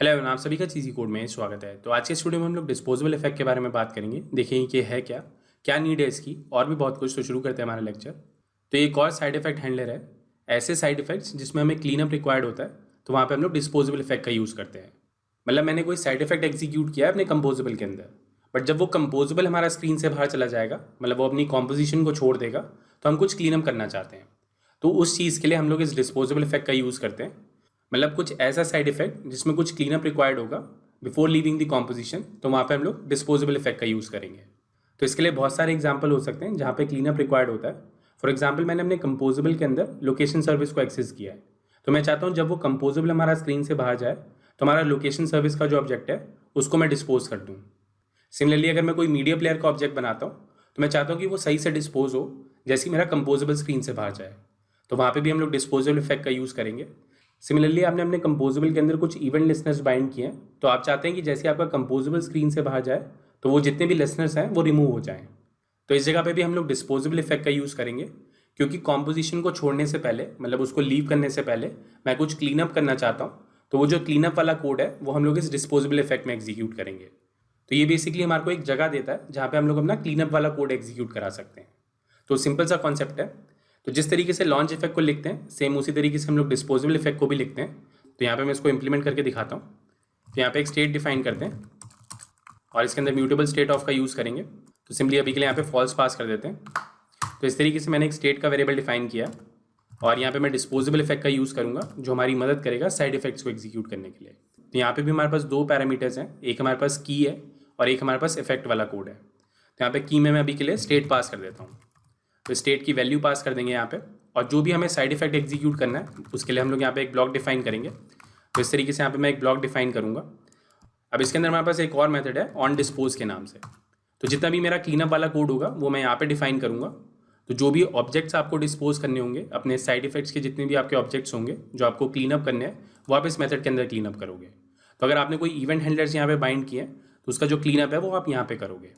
Hello everyone, आप सभी का चीज़ी कोड में स्वागत है। तो आज के इस वीडियो में हम लोग डिस्पोजेबल इफेक्ट के बारे में बात करेंगे। देखेंगे कि है क्या क्या नीड है इसकी, और भी बहुत कुछ। तो शुरू करते हैं हमारा लेक्चर। तो एक और साइड इफेक्ट हैंडलर है। ऐसे साइड इफेक्ट्स जिसमें हमें क्लीन अप रिक्वायर्ड होता है, तो वहाँ पे हम लोग डिस्पोजेबल इफेक्ट का यूज़ करते हैं। मतलब मैंने कोई साइड इफेक्ट एग्जीक्यूट किया है अपने कंपोजेबल के अंदर, बट जब वो कंपोजेबल हमारा स्क्रीन से बाहर चला जाएगा, मतलब वो अपनी कॉम्पोजिशन को छोड़ देगा, तो हम कुछ क्लीन अप करना चाहते हैं। तो उस चीज़ के लिए हम लोग इस डिस्पोजेबल इफेक्ट का यूज़ करते हैं। मतलब कुछ ऐसा साइड इफेक्ट जिसमें कुछ क्लीन अप रिक्वायर्ड होगा बिफोर लीविंग द कॉम्पोजिशन, तो वहाँ पे हम लोग डिस्पोजेबल इफेक्ट का यूज़ करेंगे। तो इसके लिए बहुत सारे एग्जांपल हो सकते हैं जहाँ पे क्लीन अप रिक्वायर्ड होता है। फॉर एग्जांपल, मैंने अपने कंपोजेबल के अंदर लोकेशन सर्विस को एक्सेस किया है, तो मैं चाहता हूँ जब वो कंपोजेबल हमारा स्क्रीन से बाहर जाए, तो हमारा लोकेशन सर्विस का जो ऑब्जेक्ट है उसको मैं डिस्पोज कर दूँ। सिमिलरली, अगर मैं कोई मीडिया प्लेयर का ऑब्जेक्ट बनाता हूँ, तो मैं चाहता हूँ कि वो सही से डिस्पोज हो जैसे ही मेरा कंपोजेबल स्क्रीन से बाहर जाए, तो वहाँ पे भी हम लोग डिस्पोजेबल इफेक्ट का यूज़ करेंगे। सिमिलरली, आपने अपने कंपोजेबल के अंदर कुछ इवेंट लिसनर्स बाइंड किए हैं, तो आप चाहते हैं कि जैसे आपका कंपोजेबल स्क्रीन से बाहर जाए, तो वो जितने भी लिसनर्स हैं वो रिमूव हो जाएं। तो इस जगह पे भी हम लोग डिस्पोजेबल इफेक्ट का यूज़ करेंगे, क्योंकि कॉम्पोजिशन को छोड़ने से पहले, मतलब उसको लीव करने से पहले, मैं कुछ क्लीन अप करना चाहता हूँ। तो वो जो क्लीन अप वाला कोड है वो हम लोग इस डिस्पोजेबल इफेक्ट में एग्जीक्यूट करेंगे। तो ये बेसिकली हमारे को एक जगह देता है जहाँ पे हम लोग अपना क्लीन अप वाला कोड एग्जीक्यूट करा सकते हैं। तो सिंपल सा कॉन्सेप्ट है। तो जिस तरीके से लॉन्च इफेक्ट को लिखते हैं, सेम उसी तरीके से हम लोग डिस्पोजेबल इफेक्ट को भी लिखते हैं। तो यहाँ पे मैं इसको इंप्लीमेंट करके दिखाता हूँ। तो यहाँ पे एक स्टेट डिफाइन करते हैं और इसके अंदर म्यूटेबल स्टेट ऑफ का यूज़ करेंगे। तो सिंपली अभी के लिए यहाँ पे फॉल्स पास कर देते हैं। तो इस तरीके से मैंने एक स्टेट का वेरिएबल डिफाइन किया, और यहाँ पे मैं डिस्पोजेबल इफेक्ट का यूज़ करूँगा जो हमारी मदद करेगा साइड इफेक्ट्स को एग्जीक्यूट करने के लिए। तो यहाँ पे भी हमारे पास दो पैरामीटर्स हैं, एक हमारे पास की है और एक हमारे पास इफेक्ट वाला कोड है। तो यहाँ पे की में मैं अभी के लिए स्टेट पास कर देता हूँ। तो स्टेट की वैल्यू पास कर देंगे यहाँ पे, और जो भी हमें साइड इफेक्ट एग्जीक्यूट करना है उसके लिए हम लोग यहाँ पे एक ब्लॉक डिफाइन करेंगे। तो इस तरीके से यहाँ पे मैं एक ब्लॉक डिफाइन करूँगा। अब इसके अंदर हमारे पास एक और मेथड है ऑन डिस्पोज के नाम से। तो जितना भी मेरा क्लीनअप वाला कोड होगा वो मैं यहाँ पे डिफाइन करूँगा। तो जो भी ऑब्जेक्ट्स आपको डिस्पोज करने होंगे, अपने साइड इफेक्ट्स के जितने भी आपके ऑब्जेक्ट्स होंगे जो आपको क्लीनअप करने हैं, वो आप इस मेथड के अंदर क्लीनअप करोगे। तो अगर आपने कोई इवेंट हैंडलर्स यहाँ पे बाइंड किए हैं, तो उसका जो क्लीनअप है वो आप यहाँ पे करोगे।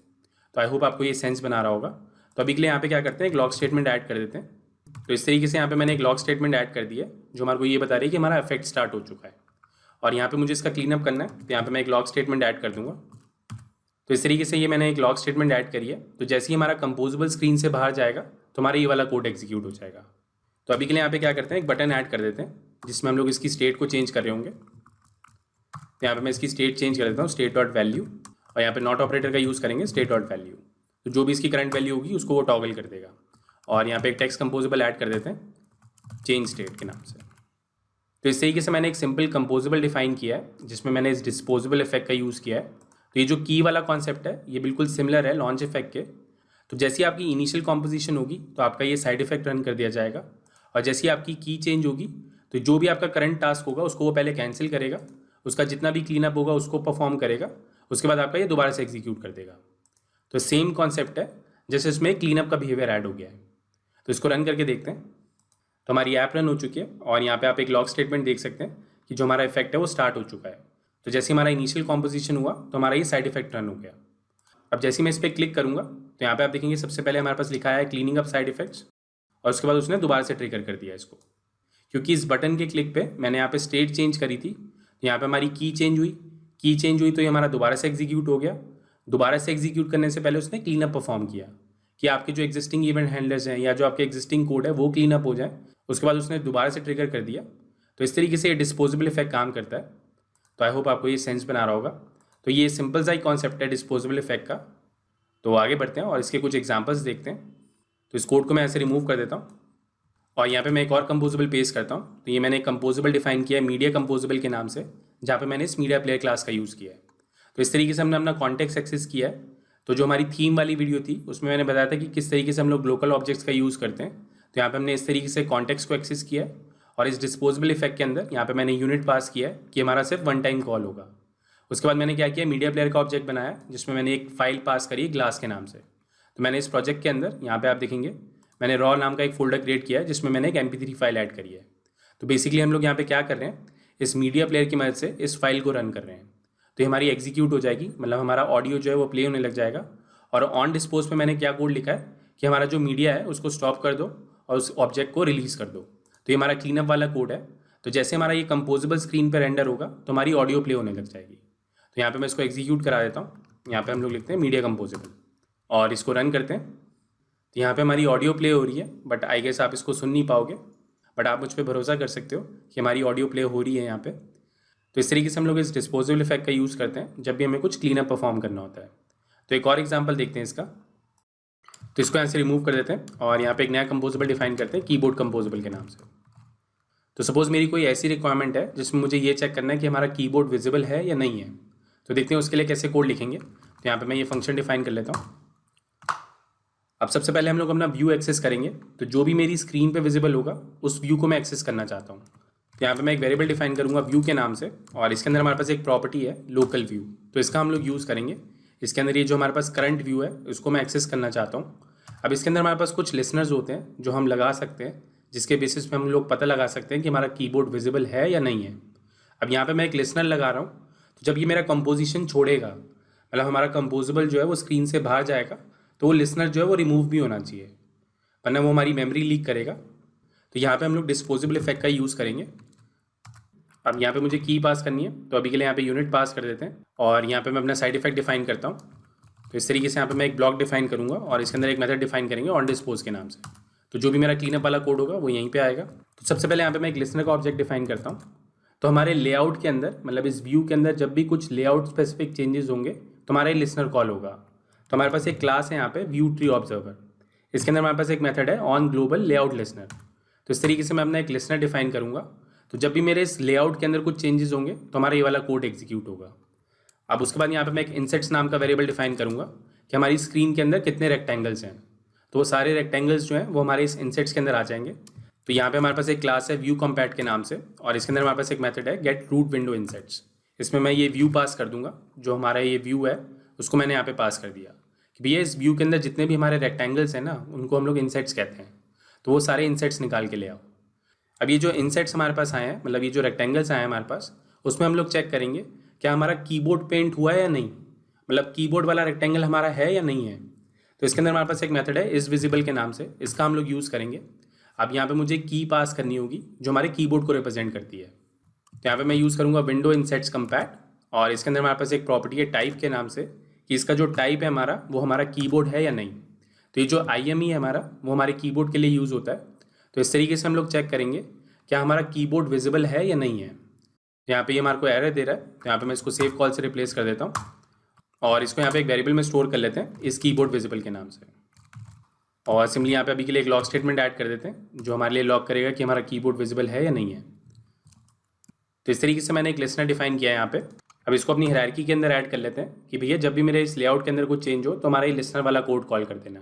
तो आई होप आपको ये सेंस बना रहा होगा। तो अभी के लिए यहाँ पे क्या करते हैं, एक लॉग स्टेटमेंट ऐड कर देते हैं। तो इस तरीके से यहाँ पे मैंने एक लॉग स्टेटमेंट ऐड कर दिया जो हमारे को ये बता रही है कि हमारा इफेक्ट स्टार्ट हो चुका है, और यहाँ पे मुझे इसका क्लीनअप करना है। तो यहाँ पे मैं एक लॉग स्टेटमेंट ऐड कर दूंगा। तो इस तरीके से ये मैंने एक लॉग स्टेटमेंट ऐड करी है। तो जैसे ही हमारा कंपोजेबल स्क्रीन से बाहर जाएगा, तो हमारा ये वाला कोड एग्जीक्यूट हो जाएगा। तो अभी के लिए यहाँ पे क्या करते हैं, एक बटन ऐड कर देते हैं जिसमें हम लोग इसकी स्टेट को चेंज कर रहे होंगे। तो यहाँ पे मैं इसकी स्टेट चेंज कर देता हूँ, स्टेट डॉट वैल्यू, और यहाँ पे नॉट ऑपरेटर का यूज़ करेंगे, स्टेट डॉट वैल्यू। तो जो भी इसकी करंट वैल्यू होगी उसको वो टॉगल कर देगा। और यहाँ पे एक टेक्स्ट कंपोजेबल ऐड कर देते हैं चेंज स्टेट के नाम से। तो इस तरीके से मैंने एक सिंपल कंपोजेबल डिफाइन किया है जिसमें मैंने इस डिस्पोजेबल इफेक्ट का यूज़ किया है। तो ये जो की वाला कॉन्सेप्ट है ये बिल्कुल सिमिलर है लॉन्च इफेक्ट के। तो जैसी आपकी इनिशियल कॉम्पोजिशन होगी तो आपका ये साइड इफेक्ट रन कर दिया जाएगा, और जैसी आपकी की चेंज होगी तो जो भी आपका करंट टास्क होगा उसको वो पहले कैंसिल करेगा, उसका जितना भी क्लीन अप होगा उसको परफॉर्म करेगा, उसके बाद आपका ये दोबारा से एग्जीक्यूट कर देगा। तो सेम कॉन्सेप्ट है, जैसे इसमें क्लीन अप का बिहेवियर ऐड हो गया है। तो इसको रन करके देखते हैं। तो हमारी ऐप रन हो चुकी है, और यहाँ पे आप एक लॉग स्टेटमेंट देख सकते हैं कि जो हमारा इफेक्ट है वो स्टार्ट हो चुका है। तो जैसे हमारा इनिशियल कॉम्पोजिशन हुआ तो हमारा ये साइड इफेक्ट रन हो गया। अब जैसे मैं इस पर क्लिक करूँगा तो यहाँ पे आप देखेंगे सबसे पहले हमारे पास लिखा है क्लीनिंग अप साइड इफेक्ट्स, और उसके बाद उसने दोबारा से ट्रिगर कर दिया इसको, क्योंकि इस बटन के क्लिक पे मैंने यहाँ पे स्टेट चेंज करी थी। तो यहाँ पे हमारी की चेंज हुई तो ये हमारा दोबारा से एग्जीक्यूट हो गया। दोबारा से एग्जीक्यूट करने से पहले उसने क्लीन अप परफॉर्म किया कि आपके जो एग्जिस्टिंग इवेंट हैंडलर्स हैं या जो आपके एग्जिस्टिंग कोड है वो क्लीन अप हो जाए। उसके बाद उसने दोबारा से ट्रिगर कर दिया। तो इस तरीके से ये डिस्पोजेबल इफेक्ट काम करता है। तो आई होप आपको ये सेंस बना रहा होगा। तो ये सिंपल सा ही कॉन्सेप्ट है डिस्पोजेबल इफेक्ट का। तो आगे बढ़ते हैं और इसके कुछ एग्जांपल्स देखते हैं। तो इस कोड को मैं ऐसे रिमूव कर देता हूँ, और यहाँ पे मैं एक और कंपोजेबल पेश करता हूँ। तो ये मैंने एक कंपोजेबल डिफाइन किया है मीडिया कंपोजेबल के नाम से, जहाँ पे मैंने इस मीडिया प्लेयर क्लास का यूज़ किया है। तो इस तरीके से हमने अपना कॉन्टेक्स्ट एक्सेस किया है। तो जो हमारी थीम वाली वीडियो थी उसमें मैंने बताया था कि किस तरीके से हम लोग लोकल ऑब्जेक्ट्स का यूज़ करते हैं। तो यहाँ पे हमने इस तरीके से कॉन्टेक्स्ट को एक्सेस किया है, और इस डिस्पोजेबल इफेक्ट के अंदर यहाँ पे मैंने यूनिट पास किया है कि हमारा सिर्फ वन टाइम कॉल होगा। उसके बाद मैंने क्या किया, मीडिया प्लेयर का ऑब्जेक्ट बनाया जिसमें मैंने एक फाइल पास करी ग्लास के नाम से। तो मैंने इस प्रोजेक्ट के अंदर यहाँ पे आप देखेंगे मैंने रॉ नाम का एक फोल्डर क्रिएट किया है जिसमें मैंने एक MP3 फाइल ऐड करी है। तो बेसिकली हम लोग यहाँ पे क्या कर रहे हैं, इस मीडिया प्लेयर की मदद से इस फाइल को रन कर रहे हैं। तो ये हमारी एग्जीक्यूट हो जाएगी, मतलब हमारा ऑडियो जो है वो प्ले होने लग जाएगा। और ऑन डिस्पोज पे मैंने क्या कोड लिखा है कि हमारा जो मीडिया है उसको स्टॉप कर दो और उस ऑब्जेक्ट को रिलीज़ कर दो। तो ये हमारा क्लीनअप वाला कोड है। तो जैसे हमारा ये कंपोजेबल स्क्रीन पर रेंडर होगा तो हमारी ऑडियो प्ले होने लग जाएगी। तो यहाँ पे मैं इसको एग्जीक्यूट करा देता हूँ। यहाँ पे हम लोग लिखते हैं मीडिया कंपोजेबल और इसको रन करते हैं। तो यहाँ पे हमारी ऑडियो प्ले हो रही है, बट आई गेस आप इसको सुन नहीं पाओगे, बट आप मुझ पर भरोसा कर सकते हो कि हमारी ऑडियो प्ले हो रही है यहाँ पे। तो इस तरीके से हम लोग इस डिस्पोजेबल इफेक्ट का यूज़ करते हैं जब भी हमें कुछ क्लीन अप परफॉर्म करना होता है। तो एक और एग्जाम्पल देखते हैं इसका। तो इसको यहाँ से रिमूव कर देते हैं और यहाँ पे एक नया कंपोजेबल डिफाइन करते हैं कीबोर्ड कंपोजेबल के नाम से। तो सपोज मेरी कोई ऐसी रिक्वायरमेंट है जिसमें मुझे ये चेक करना है कि हमारा कीबोर्ड विजिबल है या नहीं है। तो देखते हैं उसके लिए कैसे कोड लिखेंगे। तो यहाँ पे मैं ये फंक्शन डिफाइन कर लेता हूँ। अब सबसे पहले हम लोग अपना व्यू एक्सेस करेंगे। तो जो भी मेरी स्क्रीन पे विजिबल होगा उस व्यू को मैं एक्सेस करना चाहता हूँ। तो यहाँ पे मैं एक वेरिएबल डिफाइन करूँगा व्यू के नाम से और इसके अंदर हमारे पास एक प्रॉपर्टी है लोकल व्यू। तो इसका हम लोग यूज़ करेंगे। इसके अंदर ये जो हमारे पास करंट व्यू है उसको मैं एक्सेस करना चाहता हूँ। अब इसके अंदर हमारे पास कुछ लिसनर्स होते हैं जो हम लगा सकते हैं, जिसके बेसिस पे हम लोग पता लगा सकते हैं कि हमारा कीबोर्ड विजिबल है या नहीं है। अब यहाँ पे मैं एक लिसनर लगा रहा हूँ। तो जब ये मेरा कंपोजिशन छोड़ेगा, मतलब हमारा कंपोजेबल जो है वो स्क्रीन से बाहर जाएगा, तो वो लिसनर जो है वो रिमूव भी होना चाहिए, वरना वो हमारी मेमोरी लीक करेगा। तो यहाँ पे हम लोग डिस्पोजेबल इफेक्ट का यूज़ करेंगे। अब यहाँ पे मुझे की पास करनी है, तो अभी के लिए यहाँ पे यूनिट पास कर देते हैं और यहाँ पे मैं अपना साइड इफेक्ट डिफाइन करता हूँ। तो इस तरीके से यहाँ पे मैं एक ब्लॉक डिफाइन करूँगा और इसके अंदर एक मेथड डिफाइन करेंगे ऑन डिस्पोज के नाम से। तो जो भी मेरा क्लीनअप वाला कोड होगा वो यहीं पे आएगा। तो सबसे पहले यहाँ पे मैं एक लिसनर का ऑब्जेक्ट डिफाइन करता हूँ। तो हमारे लेआउट के अंदर, मतलब इस व्यू के अंदर जब भी कुछ लेआउट स्पेसिफिक चेंजेस होंगे तो हमारा ये लिसनर कॉल होगा। तो हमारे पास एक क्लास है यहाँ पे व्यू ट्री ऑब्जर्वर। इसके अंदर हमारे पास एक मेथड है ऑन ग्लोबल लेआउट लिसनर। तो इस तरीके से मैं अपना एक लिसनर डिफाइन करूँगा। तो जब भी मेरे इस लेआउट के अंदर कुछ चेंजेस होंगे तो हमारा ये वाला कोड एग्जीक्यूट होगा। अब उसके बाद यहाँ पे मैं एक इंसेट्स नाम का वेरिएबल डिफाइन करूँगा कि हमारी स्क्रीन के अंदर कितने रेक्टेंगल्स हैं। तो वो सारे रेक्टेंगल्स जो हैं वो हमारे इस इंसेट्स के अंदर आ जाएंगे। तो यहाँ पे हमारे पास एक क्लास है व्यू कॉम्पैट के नाम से और इसके अंदर हमारे पास एक मेथड है गेट रूट विंडो इंसेट्स। इसमें मैं ये व्यू पास कर दूंगा, जो हमारा ये व्यू है उसको मैंने यहाँ पे पास कर दिया कि भैया इस व्यू के अंदर जितने भी हमारे रेक्टेंगल्स हैं ना उनको हम लोग इंसेट्स कहते हैं। तो वो सारे इंसेट्स निकाल के ले आओ। अब ये जो इंसेट्स हमारे पास आए हैं, मतलब ये जो रेक्टेंगल्स आए हैं हमारे पास, उसमें हम लोग चेक करेंगे क्या हमारा कीबोर्ड पेंट हुआ है या नहीं, मतलब कीबोर्ड वाला रेक्टेंगल हमारा है या नहीं है। तो इसके अंदर हमारे पास एक मेथड है इस विजिबल के नाम से, इसका हम लोग यूज़ करेंगे। अब यहाँ पे मुझे की पास करनी होगी जो हमारे कीबोर्ड को रिप्रेजेंट करती है। तो यहाँ पे मैं यूज़ करूँगा विंडो इंसेट्स कंपैट और इसके अंदर हमारे पास एक प्रॉपर्टी है टाइप के नाम से कि इसका जो टाइप है हमारा वो हमारा कीबोर्ड है या नहीं। तो ये जो IME है हमारा वो हमारे कीबोर्ड के लिए यूज़ होता है। तो इस तरीके से हम लोग चेक करेंगे क्या हमारा कीबोर्ड विजिबल है या नहीं है। यहाँ पे ये हमारे को एरर दे रहा है, तो यहाँ पे मैं इसको सेव कॉल से रिप्लेस कर देता हूँ और इसको यहाँ पे एक वेरिएबल में स्टोर कर लेते हैं इस कीबोर्ड विजिबल के नाम से। और सिंपली यहाँ पे अभी के लिए एक लॉक स्टेटमेंट ऐड कर देते हैं जो हमारे लिए लॉक करेगा कि हमारा कीबोर्ड विजिबल है या नहीं है। तो इस तरीके से मैंने एक लिसनर डिफाइन किया है यहाँ पे। अब इसको अपनी हायरार्की के अंदर ऐड कर लेते हैं कि भैया जब भी मेरे इस लेआउट के अंदर कुछ चेंज हो तो हमारा ये लिसनर वाला कोड कॉल कर देना।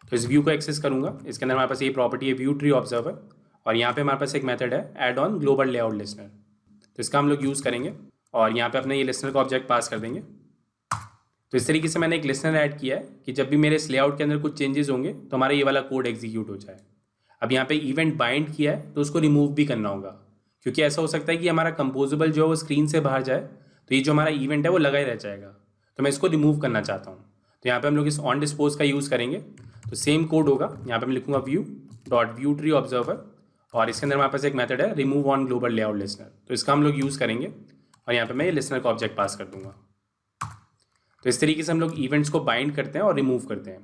तो इस व्यू को एक्सेस करूँगा। इसके अंदर हमारे पास ये प्रॉपर्टी है व्यू ट्री ऑब्जर्वर और यहाँ पे हमारे पास एक मेथड है add on global layout listener. तो इसका हम लोग यूज़ करेंगे और यहाँ पे अपने ये लिसनर का ऑब्जेक्ट पास कर देंगे। तो इस तरीके से मैंने एक लिसनर ऐड किया है कि जब भी मेरे इस लेआउट के अंदर कुछ चेंजेस होंगे तो हमारा ये वाला कोड एग्जीक्यूट हो जाए। अब यहाँ पे इवेंट बाइंड किया है तो उसको रिमूव भी करना होगा, क्योंकि ऐसा हो सकता है कि हमारा कंपोजेबल जो है वो स्क्रीन से बाहर जाए तो ये जो हमारा इवेंट है वो लगा ही रह जाएगा। तो मैं इसको रिमूव करना चाहता हूँ। तो यहाँ पे हम लोग इस ऑन डिस्पोज का यूज़ करेंगे। तो सेम कोड होगा, यहाँ पे मैं लिखूँगा view dot view tree observer और इसके अंदर हमारे पास एक मेथड है remove on global layout listener. तो इसका हम लोग यूज़ करेंगे और यहाँ पे मैं ये लिसनर का ऑब्जेक्ट पास कर दूंगा। तो इस तरीके से हम लोग इवेंट्स को बाइंड करते हैं और रिमूव करते हैं।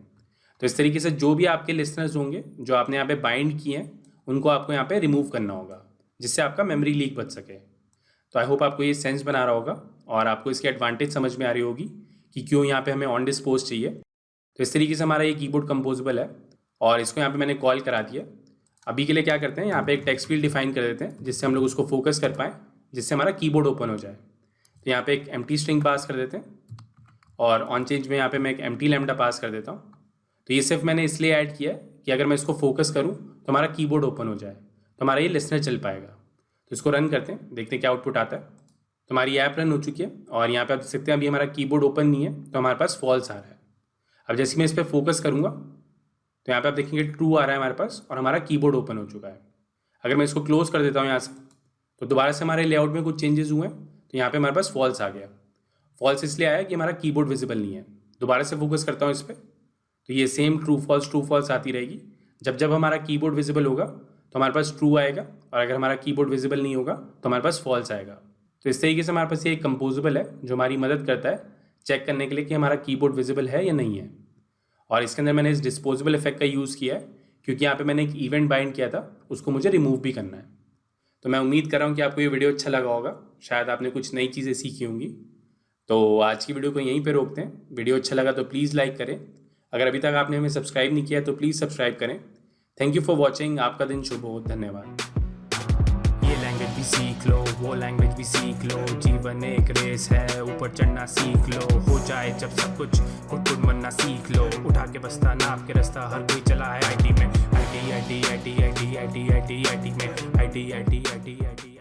तो इस तरीके से जो भी आपके लिसनर्स होंगे जो आपने यहाँ पे बाइंड किए हैं उनको आपको यहाँ पे रिमूव करना होगा, जिससे आपका मेमोरी लीक बच सके। तो आई होप आपको ये सेंस बना रहा होगा और आपको इसकी एडवांटेज समझ में आ रही होगी कि क्यों यहाँ पे हमें ऑन डिस्पोज चाहिए। तो इस तरीके से हमारा ये कीबोर्ड कंपोजेबल है और इसको यहाँ पे मैंने कॉल करा दिया। अभी के लिए क्या करते हैं, यहाँ पे एक टेक्स्ट फील्ड डिफाइन कर देते हैं जिससे हम लोग उसको फोकस कर पाएँ, जिससे हमारा कीबोर्ड ओपन हो जाए। तो यहाँ पे एक एम्प्टी स्ट्रिंग पास कर देते हैं और ऑन चेंज में यहाँ पे मैं एक एम्प्टी लैम्डा पास कर देता हूँ। तो ये सिर्फ मैंने इसलिए ऐड किया है कि अगर मैं इसको फोकस करूँ तो हमारा कीबोर्ड ओपन हो जाए, तो हमारा ये लिसनर चल पाएगा। तो इसको रन करते हैं, देखते हैं क्या आउटपुट आता है। तो हमारी ऐप रन हो चुकी है और यहाँ पे आप देख सकते हैं अभी हमारा कीबोर्ड ओपन नहीं है, तो हमारे पास फॉल्स आ रहा है। अब जैसे मैं इस पर फोकस करूँगा तो यहाँ पे आप देखेंगे ट्रू आ रहा है हमारे पास और हमारा कीबोर्ड ओपन हो चुका है। अगर मैं इसको क्लोज कर देता हूँ यहाँ से तो दोबारा से हमारे लेआउट में कुछ चेंजेस हुए हैं, तो यहाँ पे हमारे पास फॉल्स आ गया। फॉल्स इसलिए आया कि हमारा कीबोर्ड विजिबल नहीं है। दोबारा से फोकस करता हूँ इस पर तो ये सेम ट्रू फॉल्स आती रहेगी। जब जब हमारा कीबोर्ड विजिबल होगा तो हमारे पास ट्रू आएगा, और अगर हमारा कीबोर्ड विजिबल नहीं होगा तो हमारे पास फॉल्स आएगा। तो इस तरीके से हमारे पास ये एक कंपोजेबल है जो हमारी मदद करता है चेक करने के लिए कि हमारा कीबोर्ड विजिबल है या नहीं है। और इसके अंदर मैंने इस डिस्पोजेबल इफेक्ट का यूज़ किया है क्योंकि यहाँ पे मैंने एक इवेंट बाइंड किया था, उसको मुझे रिमूव भी करना है। तो मैं उम्मीद कर रहा हूँ कि आपको ये वीडियो अच्छा लगा होगा, शायद आपने कुछ नई चीज़ें सीखी होंगी। तो आज की वीडियो को यहीं पे रोकते हैं। वीडियो अच्छा लगा तो प्लीज़ लाइक करें, अगर अभी तक आपने हमें सब्सक्राइब नहीं किया तो प्लीज़ सब्सक्राइब करें। Thank you for watching. आपका दिन शुभ हो। धन्यवाद। ये लैंग्वेज भी सीख लो, वो लैंग्वेज भी सीख लो, जीवन एक रेस है, ऊपर चढ़ना सीख लो। हो जाए जब सब कुछ खुद बनना सीख लो, उठा के बस्ता नाप के रास्ता हर कोई चला है आईटी में। आई टी में आई टी